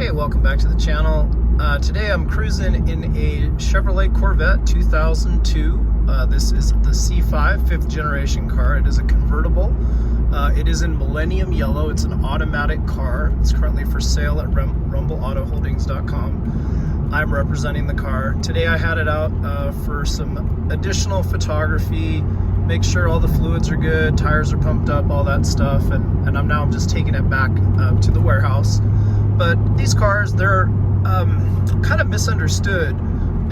Hey, welcome back to the channel. Today I'm cruising in a Chevrolet Corvette 2002. This is the C5 5th generation car. It is a convertible. It is in Millennium Yellow. It's an automatic car. It's currently for sale at rumbleautoholdings.com. I'm representing the car. Today I had it out for some additional photography, make sure all the fluids are good, tires are pumped up, all that stuff, and I'm just taking it back to the warehouse. But these cars, they're kind of misunderstood,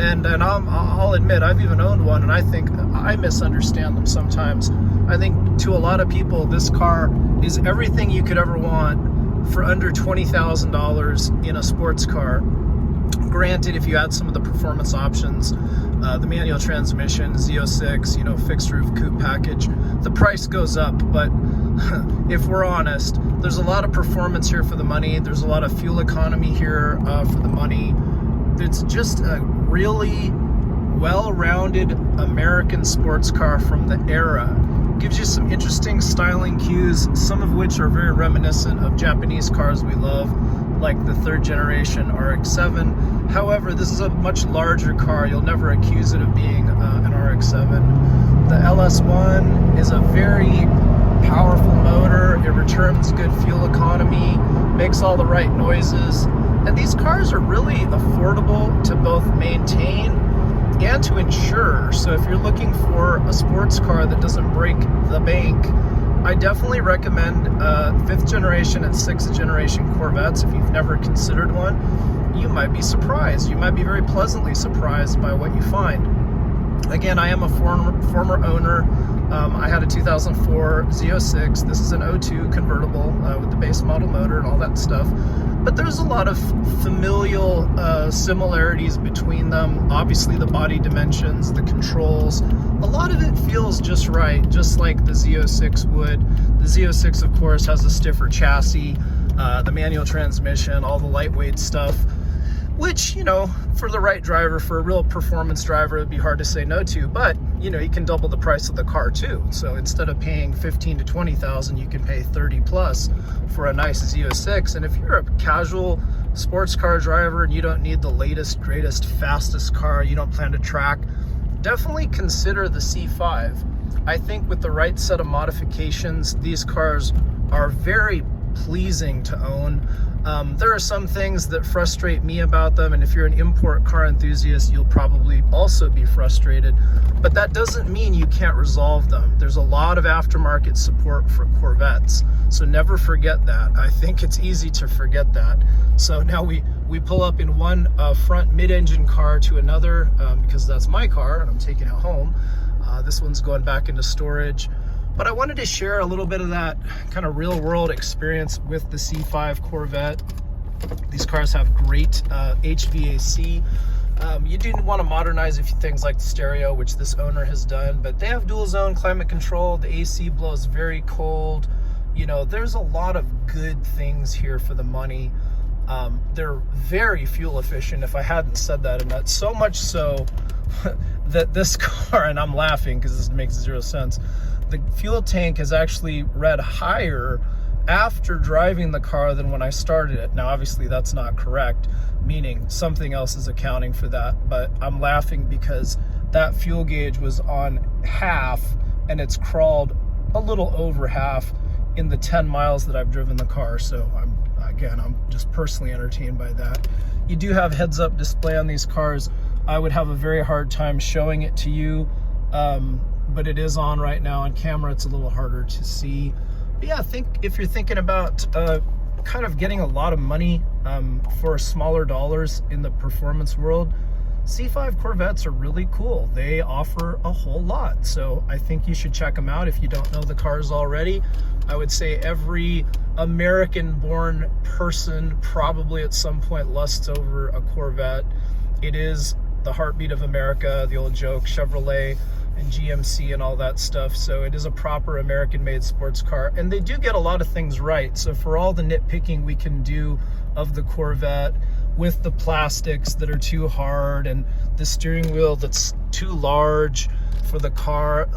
and I'll admit I've even owned one, and I think I misunderstand them sometimes. I think to a lot of people this car is everything you could ever want for under $20,000 in a sports car. Granted, if you add some of the performance options, the manual transmission, Z06, fixed roof coupe package, the price goes up. But if we're honest, there's a lot of performance here for the money. There's a lot of fuel economy here for the money. It's just a really well-rounded American sports car from the era. Gives you some interesting styling cues, some of which are very reminiscent of Japanese cars we love, like the 3rd generation RX-7. However, this is a much larger car. You'll never accuse it of being an RX-7. The LS1 is a very powerful motor. It returns good fuel economy, makes all the right noises, and these cars are really affordable to both maintain and to insure. So if you're looking for a sports car that doesn't break the bank, I definitely recommend 5th generation and 6th generation Corvettes. If you've never considered one, you might be surprised. You might be very pleasantly surprised by what you find. Again, I am a former owner. I had a 2004 Z06. This is an 02 convertible with the base model motor and all that stuff. But there's a lot of familial similarities between them. Obviously, the body dimensions, the controls, a lot of it feels just right, just like the Z06 would. The Z06, of course, has a stiffer chassis, the manual transmission, all the lightweight stuff, which, for the right driver, for a real performance driver, it'd be hard to say no to. But, you can double the price of the car too. So instead of paying $15,000 to $20,000, you can pay $30,000 plus for a nice Z06. And if you're a casual sports car driver and you don't need the latest, greatest, fastest car, you don't plan to track, definitely consider the C5. I think with the right set of modifications, these cars are very pleasing to own. There are some things that frustrate me about them, and if you're an import car enthusiast, you'll probably also be frustrated, but that doesn't mean you can't resolve them. There's a lot of aftermarket support for Corvettes, so never forget that. I think it's easy to forget that. So now we pull up in one front mid-engine car to another, because that's my car and I'm taking it home. This one's going back into storage. But I wanted to share a little bit of that kind of real world experience with the C5 Corvette. These cars have great HVAC. You do want to modernize a few things like the stereo, which this owner has done, but they have dual zone climate control. The AC blows very cold. There's a lot of good things here for the money. They're very fuel efficient, if I hadn't said that, and that's so much so that this car, and I'm laughing because this makes zero sense, the fuel tank has actually read higher after driving the car than when I started it. Now, obviously that's not correct, meaning something else is accounting for that, but I'm laughing because that fuel gauge was on half and it's crawled a little over half in the 10 miles that I've driven the car. So I'm just personally entertained by that. You do have heads-up display on these cars. I would have a very hard time showing it to you, but it is on right now on camera. It's a little harder to see. But yeah, I think if you're thinking about kind of getting a lot of money for smaller dollars in the performance world, C5 Corvettes are really cool. They offer a whole lot. So I think you should check them out if you don't know the cars already. I would say every American-born person probably at some point lusts over a Corvette. It is the heartbeat of America, the old joke, Chevrolet and GMC and all that stuff. So it is a proper American-made sports car, and they do get a lot of things right. So for all the nitpicking we can do of the Corvette, with the plastics that are too hard and the steering wheel that's too large for the car,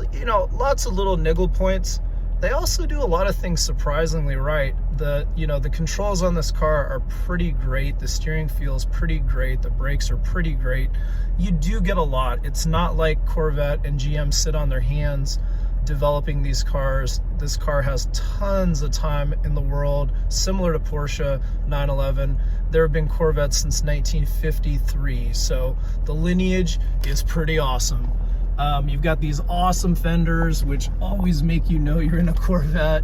lots of little niggle points, they also do a lot of things surprisingly right. The controls on this car are pretty great. The steering feels pretty great. The brakes are pretty great. You do get a lot. It's not like Corvette and GM sit on their hands developing these cars. This car has tons of time in the world, similar to Porsche 911. There have been Corvettes since 1953, so the lineage is pretty awesome. You've got these awesome fenders, which always make you know you're in a Corvette.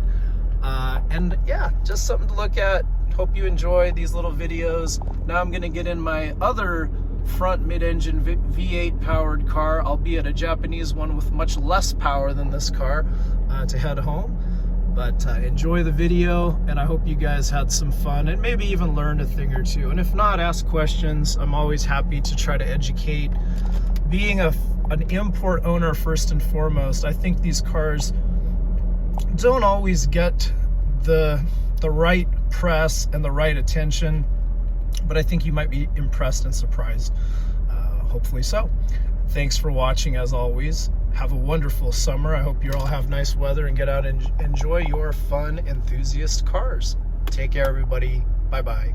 And yeah, just something to look at. Hope you enjoy these little videos. Now I'm gonna get in my other front mid-engine V8 powered car, albeit a Japanese one with much less power than this car, to head home. But enjoy the video, and I hope you guys had some fun and maybe even learned a thing or two. And if not, ask questions. I'm always happy to try to educate. Being an import owner first and foremost, I think these cars don't always get the right press and the right attention, but I think you might be impressed and surprised. Hopefully so. Thanks for watching as always. Have a wonderful summer. I hope you all have nice weather and get out and enjoy your fun enthusiast cars. Take care, everybody. Bye-bye.